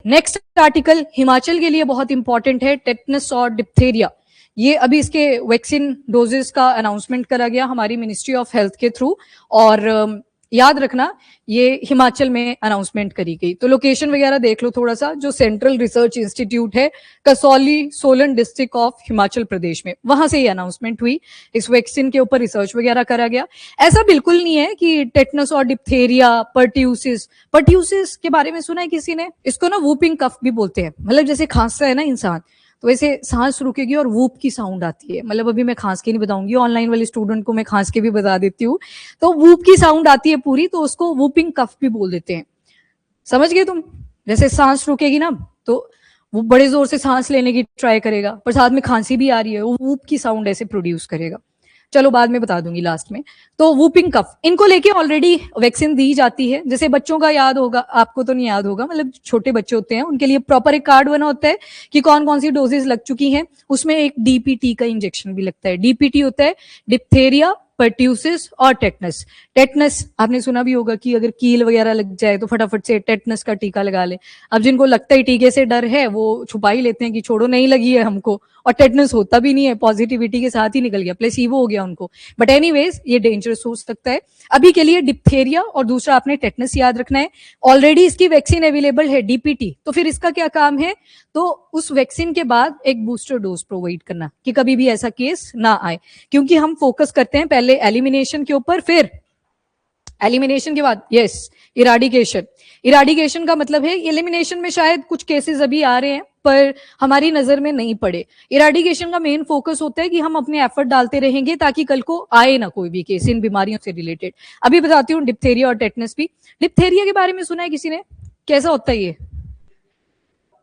Next article Himachal के लिए बहुत इंपॉर्टेंट है, टेटनस और डिप्थेरिया। ये अभी इसके वैक्सीन डोजेस का अनाउंसमेंट करा गया हमारी मिनिस्ट्री ऑफ हेल्थ के थ्रू, और याद रखना ये हिमाचल में अनाउंसमेंट करी गई। तो लोकेशन वगैरह देख लो थोड़ा सा, जो सेंट्रल रिसर्च इंस्टीट्यूट है कसौली सोलन डिस्ट्रिक्ट ऑफ हिमाचल प्रदेश में, वहां से ये अनाउंसमेंट हुई। इस वैक्सीन के ऊपर रिसर्च वगैरह करा गया। ऐसा बिल्कुल नहीं है कि टेटनस और डिप्थेरिया, पर्ट्यूसिस के बारे में सुना है किसी ने? इसको ना वूपिंग कफ भी बोलते हैं, मतलब जैसे खांसता है ना इंसान, तो वैसे सांस रुकेगी और वूप की साउंड आती है। मतलब अभी मैं खांस के नहीं बताऊंगी, ऑनलाइन वाले स्टूडेंट को मैं खांस के भी बता देती हूँ। तो वूप की साउंड आती है पूरी, तो उसको वूपिंग कफ भी बोल देते हैं। समझ गए तुम? जैसे सांस रुकेगी ना, तो वो बड़े जोर से सांस लेने की ट्राई करेगा, पर साथ में खांसी भी आ रही है, वो वूप की साउंड ऐसे प्रोड्यूस करेगा। चलो बाद में बता दूंगी लास्ट में। तो वूपिंग कफ, इनको लेके ऑलरेडी वैक्सीन दी जाती है। जैसे बच्चों का याद होगा, आपको तो नहीं याद होगा, मतलब छोटे बच्चे होते हैं उनके लिए प्रॉपर एक कार्ड बना होता है कि कौन कौन सी डोजेस लग चुकी हैं। उसमें एक डीपीटी का इंजेक्शन भी लगता है। डीपीटी होता है डिप्थेरिया, पर्ट्यूसिस और टेटनस। टेटनस आपने सुना भी होगा कि अगर कील वगैरह लग जाए तो फटाफट से टेटनस का टीका लगा ले। अब जिनको लगता है टीके से डर है, वो छुपा ही लेते हैं कि छोड़ो नहीं लगी है हमको, और टेटनस होता भी नहीं है, पॉजिटिविटी के साथ ही निकल गया, प्लेसिबो हो गया उनको। बट एनीवेज ये डेंजरस हो सकता है। अभी के लिए डिप्थेरिया और दूसरा आपने टेटनस याद रखना है। ऑलरेडी इसकी वैक्सीन अवेलेबल है डीपीटी, तो फिर इसका क्या काम है? तो उस वैक्सीन के बाद एक बूस्टर डोज प्रोवाइड करना कि कभी भी ऐसा केस ना आए, क्योंकि हम फोकस करते हैं पहले एलिमिनेशन के ऊपर, फिर एलिमिनेशन के बाद इराडिकेशन। इराडिकेशन का मतलब है एलिमिनेशन में शायद कुछ केसेस अभी आ रहे हैं पर हमारी नजर में नहीं पड़े। इराडिकेशन का मेन फोकस होता है कि हम अपने एफर्ट डालते रहेंगे ताकि कल को आए ना कोई भी केस इन बीमारियों से रिलेटेड। अभी बताती हूँ डिप्थेरिया और टेटनस भी। डिप्थेरिया के बारे में सुना है किसी ने? कैसा होता है ये?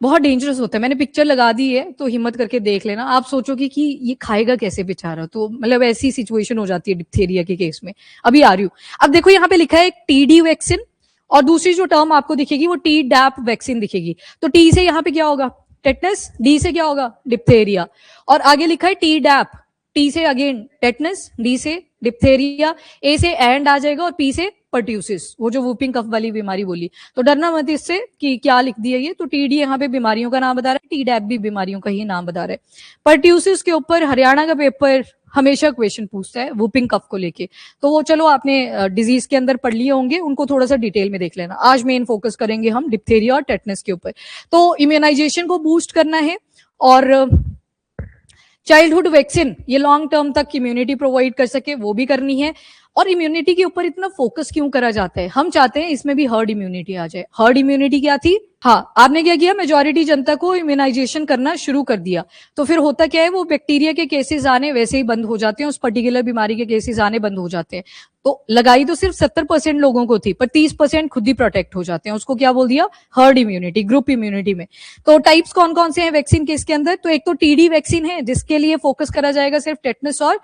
बहुत डेंजरस होता है। मैंने पिक्चर लगा दी है, तो हिम्मत करके देख लेना। आप सोचोगे कि ये खाएगा कैसे बेचारा, तो मतलब ऐसी सिचुएशन हो जाती है डिप्थेरिया के केस में। अभी आ रही हूँ। अब देखो यहाँ पे लिखा है एक टीडी वैक्सीन, और दूसरी जो टर्म आपको दिखेगी वो टी डैप वैक्सीन दिखेगी। तो टी से यहाँ पे क्या होगा? टेटनस। डी से क्या होगा? डिप्थेरिया। और आगे लिखा है टी डैप, टी से अगेन टेटनस, डी से डिप्थेरिया, ए से एंड आ जाएगा और पी से पर्ट्यूसिस, वो जो वूपिंग कफ वाली बीमारी बोली। तो डरना मत इससे कि क्या लिख दिया ये। तो टीडी यहाँ पे बीमारियों का नाम बता रहा है, टी डैप भी बीमारियों का ही नाम बता रहा है। पर्ट्यूसिस के ऊपर हरियाणा का पेपर हमेशा क्वेश्चन पूछता है वूपिंग कफ को लेके, तो वो चलो आपने डिजीज के अंदर पढ़ लिए होंगे, उनको थोड़ा सा डिटेल में देख लेना। आज मेन फोकस करेंगे हम डिप्थेरिया और टेटनस के ऊपर। तो इम्यूनाइजेशन को बूस्ट करना है, और चाइल्डहुड वैक्सीन ये लॉन्ग टर्म तक इम्यूनिटी प्रोवाइड कर सके वो भी करनी है। और इम्यूनिटी के ऊपर इतना फोकस क्यों करा जाता है? हम चाहते हैं इसमें भी हर्ड इम्यूनिटी आ जाए। हर्ड इम्यूनिटी क्या थी? हाँ, आपने क्या किया? मेजॉरिटी जनता को इम्यूनाइजेशन करना शुरू कर दिया, तो फिर होता क्या है, वो बैक्टीरिया के केसेस आने वैसे ही बंद हो जाते हैं, उस पर्टिकुलर बीमारी के केसेस आने बंद हो जाते हैं। तो लगाई तो सिर्फ 70% लोगों को थी, पर 30% खुद ही प्रोटेक्ट हो जाते हैं। उसको क्या बोल दिया? हर्ड इम्यूनिटी, ग्रुप इम्यूनिटी में। तो टाइप्स कौन कौन से हैं वैक्सीन के इसके अंदर? तो एक तो टीडी वैक्सीन है जिसके लिए फोकस करा जाएगा सिर्फ टेटनस और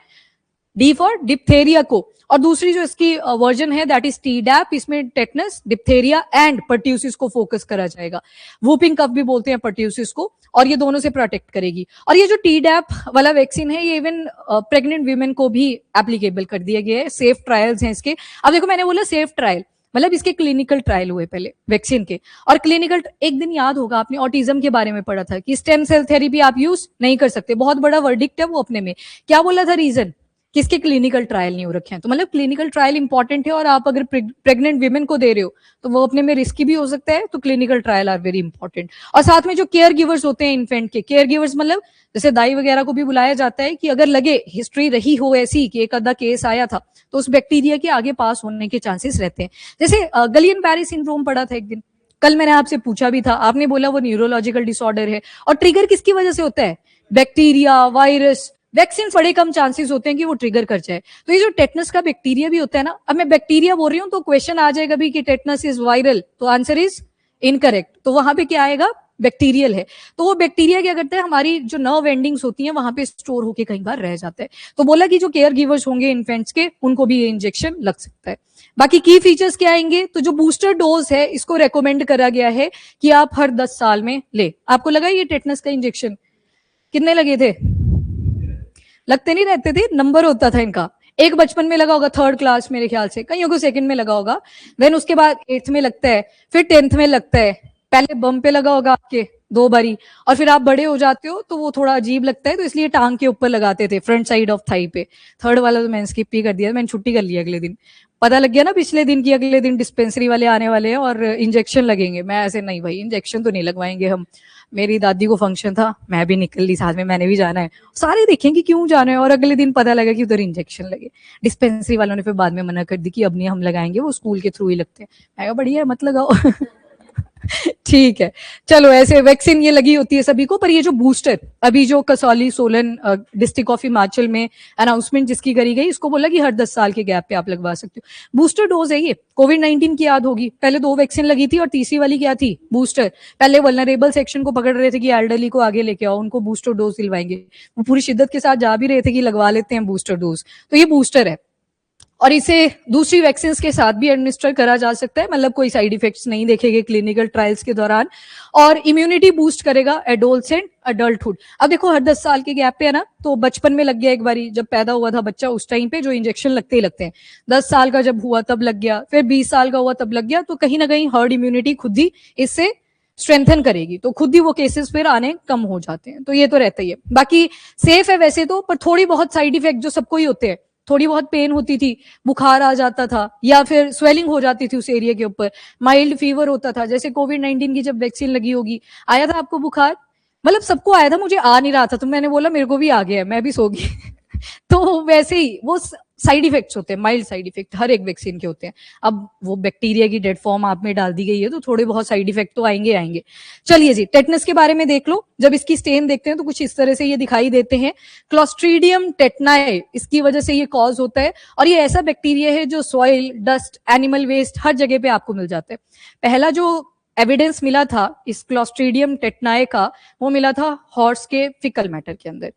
डी फॉर डिप्थेरिया को, और दूसरी जो इसकी वर्जन है दैट इज टी डैप, इसमें टेटनस, डिप्थेरिया एंड पर्ट्यूसिस को फोकस करा जाएगा। वूपिंग कफ भी बोलते हैं पर्ट्यूसिस को, और ये दोनों से प्रोटेक्ट करेगी। और ये जो टी डैप वाला वैक्सीन है ये इवन प्रेग्नेंट वीमेन को भी एप्लीकेबल कर दिया गया है। सेफ ट्रायल्स हैं इसके। अब देखो मैंने बोला सेफ ट्रायल, मतलब इसके क्लिनिकल ट्रायल हुए पहले वैक्सीन के। और क्लिनिकल, एक दिन याद होगा आपने ऑटिज्म के बारे में पढ़ा था कि स्टेम सेल थेरेपी आप यूज नहीं कर सकते, बहुत बड़ा वर्डिक्ट है वो अपने में। क्या बोला था रीजन? किसके क्लिनिकल ट्रायल नहीं हो रखे हैं। तो मतलब क्लिनिकल ट्रायल इंपॉर्टेंट है, और आप अगर प्रेग्नेंट विमेन को दे रहे हो तो वो अपने में रिस्की भी हो सकता है, तो clinical trial are very important. और साथ में जो केयर गिवर्स होते हैं इन्फेंट के, केयर गिवर्स मतलब जैसे दाई वगैरह को भी बुलाया जाता है कि अगर लगे हिस्ट्री रही हो ऐसी कि एक आधा केस आया था, तो उस बैक्टीरिया के आगे पास होने के चांसेस रहते हैं। जैसे गलियन पैरी सिंड्रोम पढ़ा था एक दिन, कल मैंने आपसे पूछा भी था, आपने बोला वो न्यूरोलॉजिकल डिसऑर्डर है। और ट्रिगर किसकी वजह से होता है? Bacteria, virus. वैक्सीन बड़े कम चांसेस होते हैं कि वो ट्रिगर कर जाए। तो ये जो टेटनस का बैक्टीरिया भी होता है ना, अब मैं बैक्टीरिया बोल रही हूँ तो क्वेश्चन आ जाएगा भी कि टेटनस इज वायरल, तो आंसर इज इनकरेक्ट। तो वहां पे क्या आएगा? बैक्टीरियल है। तो वो बैक्टीरिया क्या करता है, हमारी जो नर्व एंडिंग्स होती हैं वहां पे स्टोर होके कई बार रह जाता है। तो बोला कि जो केयर गिवर्स होंगे इन्फेंट्स के, उनको भी ये इंजेक्शन लग सकता है। बाकी की फीचर्स क्या आएंगे? तो जो बूस्टर डोज है इसको रेकमेंड करा गया है कि आप हर 10 साल में ले। आपको लगा ये टेटनस का इंजेक्शन कितने लगे थे? लगते नहीं रहते थे, नंबर होता था इनका। एक बचपन में लगा होगा, 3rd क्लास मेरे ख्याल से, कईयों को 2nd में लगा होगा, देन उसके बाद 8th में लगता है, फिर 10th में लगता है, पहले बम पे लगा होगा आपके 2 बारी, और फिर आप बड़े हो जाते हो तो वो थोड़ा अजीब लगता है, तो इसलिए टांग के ऊपर लगाते थे, फ्रंट साइड ऑफ थाई पे। थर्ड वाला तो मैंने स्किप ही कर दिया, मैंने छुट्टी कर ली अगले दिन। पता लग गया ना पिछले दिन की, अगले दिन डिस्पेंसरी वाले आने वाले हैं और इंजेक्शन लगेंगे। मैं ऐसे, नहीं भाई इंजेक्शन तो नहीं लगवाएंगे हम। मेरी दादी को फंक्शन था, मैं भी निकल ली साथ में, मैंने भी जाना है। सारे देखेंगे क्यों जाना है, और अगले दिन पता लगा कि उधर इंजेक्शन लगे। डिस्पेंसरी वालों ने फिर बाद में मना कर दी कि अब नहीं हम लगाएंगे, वो स्कूल के थ्रू ही लगते हैं। मैं कहा बढ़िया है, मत लगाओ। ठीक है, चलो ऐसे वैक्सीन ये लगी होती है सभी को, पर ये जो बूस्टर अभी जो कसौली सोलन डिस्ट्रिक्ट ऑफ हिमाचल में अनाउंसमेंट जिसकी करी गई, इसको बोला कि हर 10 साल के गैप पे आप लगवा सकते हो। बूस्टर डोज है ये, कोविड-19 की याद होगी, पहले 2 वैक्सीन लगी थी और तीसरी वाली क्या थी, बूस्टर। पहले वल्नरेबल सेक्शन को पकड़ रहे थे कि एल्डरली को आगे लेके आओ, उनको बूस्टर डोज दिलवाएंगे, वो पूरी शिद्दत के साथ जा भी रहे थे कि लगवा लेते हैं बूस्टर डोज। तो ये बूस्टर है, और इसे दूसरी वैक्सीन के साथ भी एडमिनिस्टर करा जा सकता है, मतलब कोई साइड इफेक्ट्स नहीं देखेंगे क्लिनिकल ट्रायल्स के दौरान, और इम्यूनिटी बूस्ट करेगा एडोल्सेंट अडल्टहुड। अब देखो हर 10 साल के गैप पे है ना, तो बचपन में लग गया एक बारी, जब पैदा हुआ था बच्चा उस टाइम पे जो इंजेक्शन लगते ही लगते हैं, 10 साल का जब हुआ तब लग गया, फिर 20 साल का हुआ तब लग गया, तो कहीं ना कहीं हर्ड इम्यूनिटी खुद ही इससे स्ट्रेंथन करेगी, तो खुद ही वो केसेस फिर आने कम हो जाते हैं। तो ये तो रहता ही है, बाकी सेफ है वैसे तो, पर थोड़ी बहुत साइड इफेक्ट जो सबको ही होते हैं, थोड़ी बहुत पेन होती थी, बुखार आ जाता था, या फिर स्वेलिंग हो जाती थी उस एरिया के ऊपर, माइल्ड फीवर होता था, जैसे कोविड-19 की जब वैक्सीन लगी होगी। आया था आपको बुखार? मतलब सबको आया था, मुझे आ नहीं रहा था, तो मैंने बोला मेरे को भी आ गया, मैं भी सो गई। तो वैसे ही वो साइड इफेक्ट्स होते हैं, माइल्ड साइड इफेक्ट हर एक वैक्सीन के होते हैं। अब वो बैक्टीरिया की डेड फॉर्म आप में डाल दी गई है, तो थोड़े बहुत साइड इफेक्ट तो आएंगे आएंगे। चलिए जी, टेटनस के बारे में देख लो। जब इसकी स्टेन देखते हैं तो कुछ इस तरह से ये दिखाई देते हैं, क्लोस्ट्रीडियम टेटनाई, इसकी वजह से ये कॉज होता है, और ये ऐसा बैक्टीरिया है जो सॉइल, डस्ट, एनिमल वेस्ट हर जगह पे आपको मिल जाता है। पहला जो एविडेंस मिला था इस क्लोस्ट्रीडियम टेटनाई का, वो मिला था हॉर्स के फिकल मैटर के अंदर,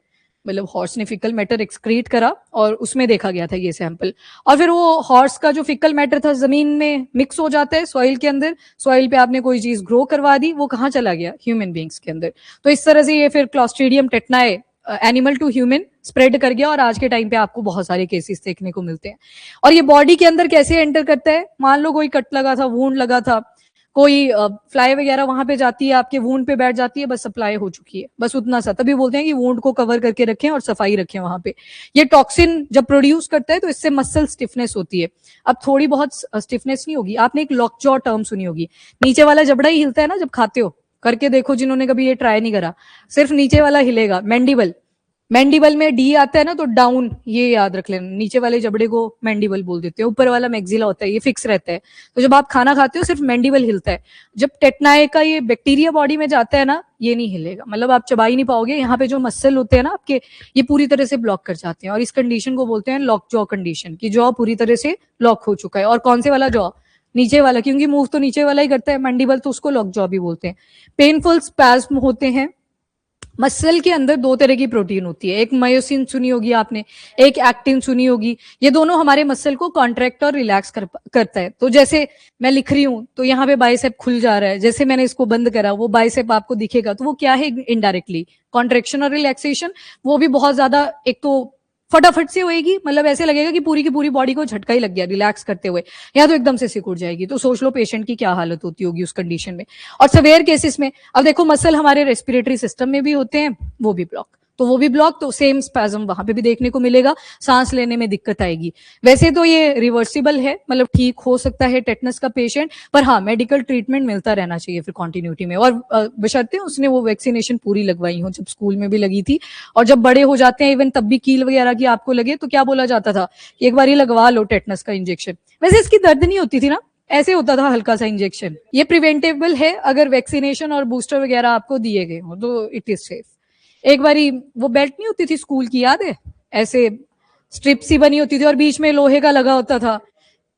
मतलब हॉर्स ने फिकल मैटर एक्सक्रीट करा और उसमें देखा गया था ये सैंपल। और फिर वो हॉर्स का जो फिकल मैटर था जमीन में मिक्स हो जाता है सॉइल के अंदर, सॉइल पे आपने कोई चीज ग्रो करवा दी, वो कहाँ चला गया, ह्यूमन बींग्स के अंदर। तो इस तरह से ये फिर Clostridium tetani animal to human spread कर गया, और आज के टाइम पे आपको बहुत सारे केसेस देखने को मिलते हैं। और ये बॉडी के अंदर कैसे एंटर करता है, मान लो कोई कट लगा था, वूंड लगा था, कोई फ्लाई वगैरह वहां पे जाती है, आपके वूंड पे बैठ जाती है, बस सप्लाई हो चुकी है, बस उतना सा। तभी बोलते हैं कि वूंड को कवर करके रखें और सफाई रखें वहां पे। ये टॉक्सिन जब प्रोड्यूस करता है तो इससे मसल स्टिफनेस होती है। अब थोड़ी बहुत स्टिफनेस नहीं होगी, आपने एक लॉक जॉ टर्म सुनी होगी, नीचे वाला जबड़ा ही हिलता है ना जब खाते हो, करके देखो जिन्होंने कभी ये ट्राई नहीं करा, सिर्फ नीचे वाला हिलेगा, मैंडिबल। मैंडिबल में डी आता है ना, तो डाउन, ये याद रख लेना, नीचे वाले जबड़े को मैंडिबल बोल देते हैं, ऊपर वाला मैक्सिला होता है, ये फिक्स रहता है। तो जब आप खाना खाते हो सिर्फ मैंडिबल हिलता है। जब टेटनाई का ये बैक्टीरिया बॉडी में जाता है ना, ये नहीं हिलेगा, मतलब आप चबा ही नहीं पाओगे, यहाँ पे जो मसल होते हैं ना आपके, ये पूरी तरह से ब्लॉक कर जाते हैं, और इस कंडीशन को बोलते हैं लॉक जॉ कंडीशन, की जॉ पूरी तरह से लॉक हो चुका है। और कौन से वाला जॉ, नीचे वाला, क्योंकि मूव तो नीचे वाला ही करता है, मैंडिबल, तो उसको लॉक जॉ भी बोलते हैं। पेनफुल स्पैज्म होते हैं। मसल के अंदर 2 तरह की प्रोटीन होती है, एक मायोसिन सुनी होगी आपने, एक एक्टिन सुनी होगी। ये दोनों हमारे मसल को कॉन्ट्रैक्ट और रिलैक्स करता है। तो जैसे मैं लिख रही हूं तो यहाँ पे बाइसेप खुल जा रहा है, जैसे मैंने इसको बंद करा वो बाइसेप आपको दिखेगा, तो वो क्या है, इनडायरेक्टली कॉन्ट्रैक्शन और रिलैक्सेशन। वो भी बहुत ज्यादा, एक तो फटाफट से होएगी, मतलब ऐसे लगेगा कि पूरी की पूरी बॉडी को झटका ही लग गया रिलैक्स करते हुए, या तो एकदम से सिकुड़ जाएगी। तो सोच लो पेशेंट की क्या हालत होती होगी उस कंडीशन में। और सवेयर केसेस में, अब देखो मसल हमारे रेस्पिरेटरी सिस्टम में भी होते हैं, वो भी ब्लॉक, तो वो भी ब्लॉक, तो सेम स्पैज्म वहां पे भी देखने को मिलेगा, सांस लेने में दिक्कत आएगी। वैसे तो ये रिवर्सिबल है, मतलब ठीक हो सकता है टेटनस का पेशेंट, पर हाँ मेडिकल ट्रीटमेंट मिलता रहना चाहिए फिर कॉन्टिन्यूटी में, और बशर्ते उसने वो वैक्सीनेशन पूरी लगवाई हो, जब स्कूल में भी लगी थी, और जब बड़े हो जाते हैं इवन तब भी कील वगैरह की आपको लगे तो क्या बोला जाता था, एक बार ही लगवा लो टेटनस का इंजेक्शन। वैसे इसकी दर्द नहीं होती थी ना, ऐसे होता था हल्का सा इंजेक्शन। ये प्रिवेंटेबल है, अगर वैक्सीनेशन और बूस्टर वगैरह आपको दिए गए हो तो इट इज सेफ। एक बारी वो बेल्ट नहीं होती थी स्कूल की, याद है, ऐसे स्ट्रिप सी बनी होती थी और बीच में लोहे का लगा होता था।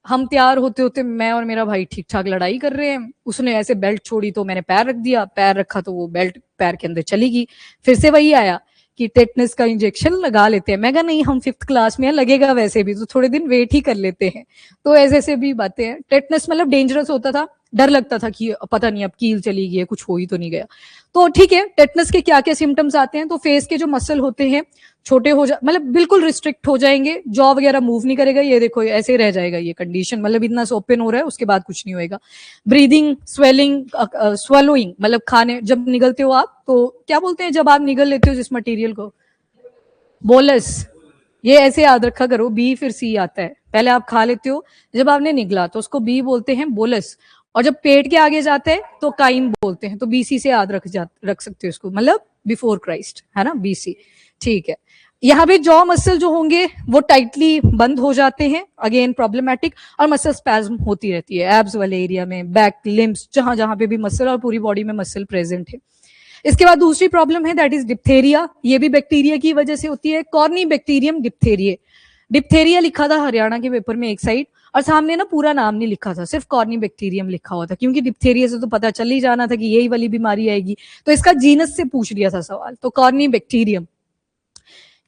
हम तैयार होते होते, मैं और मेरा भाई ठीक ठाक लड़ाई कर रहे हैं, उसने ऐसे बेल्ट छोड़ी तो मैंने पैर रख दिया, पैर रखा तो वो बेल्ट पैर के अंदर चली गई। फिर से वही आया कि टेटनस का इंजेक्शन लगा लेते हैं। मैं कहा नहीं, हम 5th क्लास में लगेगा वैसे भी, तो थोड़े दिन वेट ही कर लेते हैं। तो ऐसे ऐसे भी बातें हैं। टेटनस मतलब डेंजरस होता था, डर लगता था कि पता नहीं अब कील चली गई है, कुछ हो ही तो नहीं गया। तो ठीक है, टेटनस के क्या क्या सिम्टम्स आते हैं, तो फेस के जो मसल होते हैं छोटे हो जा, मतलब बिल्कुल रिस्ट्रिक्ट हो जाएंगे, जॉ वगैरह मूव नहीं करेगा, ये देखो ऐसे ही रह जाएगा ये कंडीशन, मतलब इतना ओपन हो रहा है, उसके बाद कुछ नहीं होएगा। ब्रीदिंग, स्वेलिंग, स्वलोइंग, मतलब खाने जब निगलते हो आप, तो क्या बोलते हैं जब आप निगल लेते हो जिस मटेरियल को, बोलस। ये ऐसे याद रखा करो, बी फिर सी आता है, पहले आप खा लेते हो, जब आपने निगला तो उसको बी बोलते हैं बोलस, और जब पेट के आगे जाते हैं तो काइम बोलते हैं, तो बीसी से याद रख सकते हो इसको, मतलब बिफोर क्राइस्ट, है ना, बीसी। ठीक है, यहाँ पे जॉ मसल जो होंगे वो टाइटली बंद हो जाते हैं, अगेन प्रॉब्लमेटिक, और मसल स्पैज्म होती रहती है एब्स वाले एरिया में, बैक, लिम्स, जहां जहां पे भी मसल और पूरी बॉडी में मसल प्रेजेंट है। इसके बाद दूसरी प्रॉब्लम है दैट इज डिप्थेरिया, ये भी बैक्टीरिया की वजह से होती है, कॉर्नी बैक्टीरियम डिप्थेरिए। डिप्थेरिया लिखा था हरियाणा के पेपर में एक साइड, और सामने ना पूरा नाम नहीं लिखा था, सिर्फ कॉर्नी बैक्टीरियम लिखा हुआ था, क्योंकि डिप्थेरिया से तो पता चल ही जाना था कि यही वाली बीमारी आएगी, तो इसका जीनस से पूछ लिया था सवाल, तो कॉर्नी बैक्टीरियम।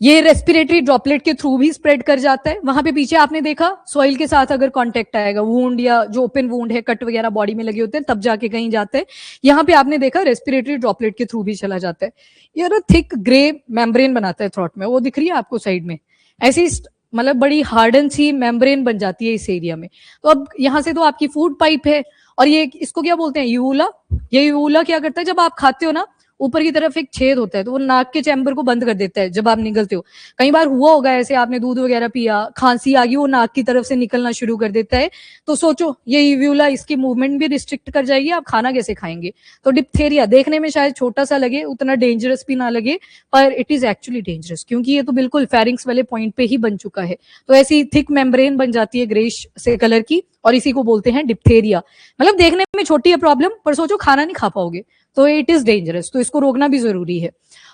ये रेस्पिरेटरी ड्रॉपलेट के थ्रू भी स्प्रेड कर जाता है, वहां पे पीछे आपने देखा सॉइल के साथ अगर कांटेक्ट आएगा, वूंड या जो ओपन वूंड है, कट वगैरह बॉडी में लगे होते हैं, तब जाके कहीं जाते हैं, यहाँ पे आपने देखा रेस्पिरेटरी ड्रॉपलेट के थ्रू भी चला जाता है। ये ना थिक ग्रे मेम्ब्रेन बनाता है थ्रोट में, वो दिख रही है आपको साइड में, ऐसी मतलब बड़ी हार्डन सी मेम्ब्रेन बन जाती है इस एरिया में। तो अब यहाँ से तो आपकी फूड पाइप है, और ये इसको क्या बोलते हैं, यूला। ये यूला क्या करता है, जब आप खाते हो ना, ऊपर की तरफ एक छेद होता है, तो वो नाक के चैम्बर को बंद कर देता है जब आप निगलते हो। कई बार हुआ होगा ऐसे, आपने दूध वगैरह पिया, खांसी आ गई, वो नाक की तरफ से निकलना शुरू कर देता है, तो सोचो ये यूव्यूला इसकी मूवमेंट भी रिस्ट्रिक्ट कर जाएगी, आप खाना कैसे खाएंगे। तो डिप्थेरिया देखने में शायद छोटा सा लगे, उतना डेंजरस भी ना लगे, पर इट इज एक्चुअली डेंजरस, क्योंकि ये तो बिल्कुल फेरिंग्स वाले पॉइंट पे ही बन चुका है। तो ऐसी थिक मेम्ब्रेन बन जाती है ग्रेश से कलर की, और इसी को बोलते हैं डिप्थेरिया। मतलब देखने में छोटी है प्रॉब्लम, पर सोचो खाना नहीं खा पाओगे, तो इट इज डेंजरस, तो इसको रोकना भी जरूरी है।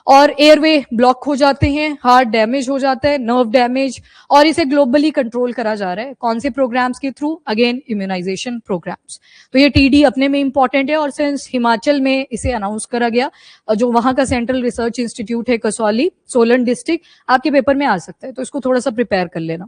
और एयरवे ब्लॉक हो जाते हैं, हार्ट डैमेज हो जाता है, नर्व डैमेज, और इसे ग्लोबली कंट्रोल करा जा रहा है, कौन से प्रोग्राम्स के थ्रू, अगेन इम्यूनाइजेशन प्रोग्राम्स। तो ये टीडी अपने में इंपॉर्टेंट है, और सिंस हिमाचल में इसे अनाउंस करा गया, जो वहां का सेंट्रल रिसर्च इंस्टीट्यूट है कसौली, सोलन डिस्ट्रिक्ट, आपके पेपर में आ सकता है, तो इसको थोड़ा सा प्रिपेयर कर लेना।